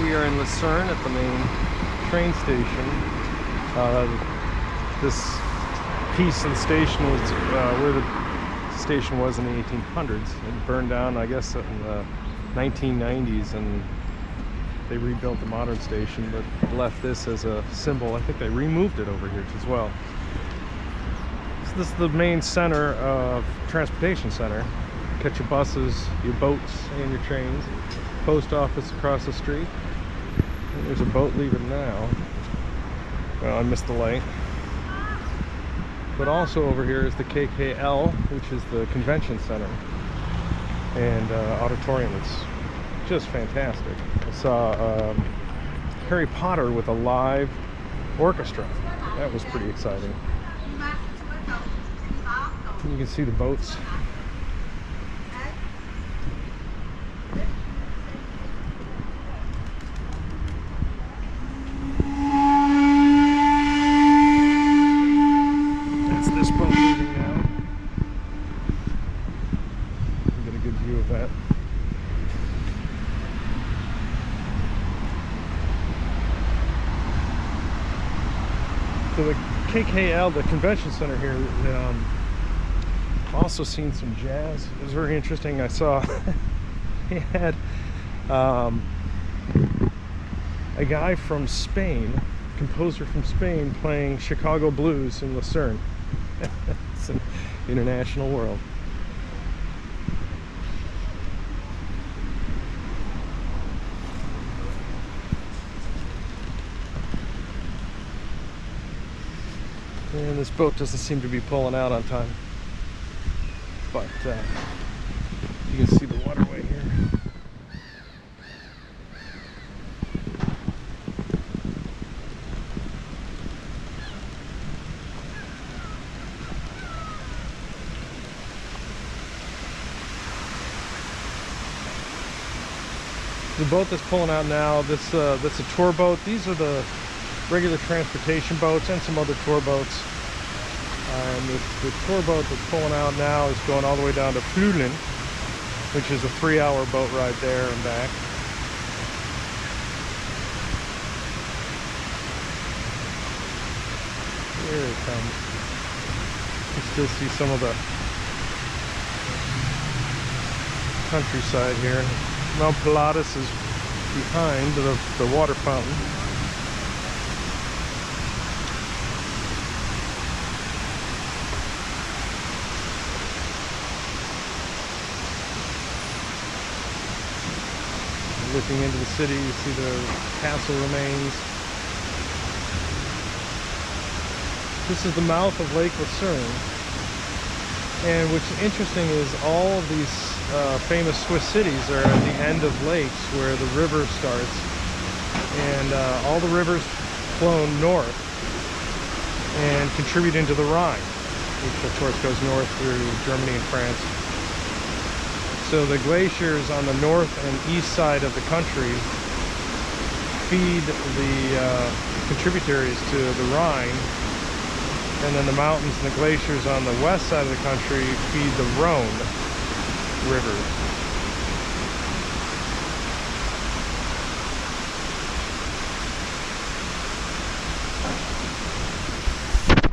We are in Lucerne at the main train station. This piece of the station was where the station was in the 1800s. It burned down, I guess, in the 1990s, and they rebuilt the modern station, but left this as a symbol. I think they removed it over here as well. So this is the main center of transportation center. Catch your buses, your boats, and your trains. Post office across the street. And there's a boat leaving now. Well, I missed the light. But also over here is the KKL, which is the convention center and auditorium. It's just fantastic. I saw Harry Potter with a live orchestra. That was pretty exciting. And you can see the boats. That's this boat moving now. You get a good view of that. So the KKL, the convention center here, also seen some jazz. It was very interesting. I saw he had a guy from Spain, composer from Spain, playing Chicago blues in Lucerne. It's an international world. And this boat doesn't seem to be pulling out on time, but you can see the waterway here. The boat that's pulling out now, that's a tour boat. These are the regular transportation boats and some other tour boats. And the tour boat that's pulling out now is going all the way down to Luzern, which is a 3-hour boat ride there and back. Here it comes. You can still see some of the countryside here. Mount Pilatus is behind the water fountain. Looking into the city, you see the castle remains. This is the mouth of Lake Lucerne, and what's interesting is all of these famous Swiss cities are at the end of lakes where the river starts, and all the rivers flow north and contribute into the Rhine, which of course goes north through Germany and France. So the glaciers on the north and east side of the country feed the contributaries to the Rhine, and then the mountains and the glaciers on the west side of the country feed the Rhone River.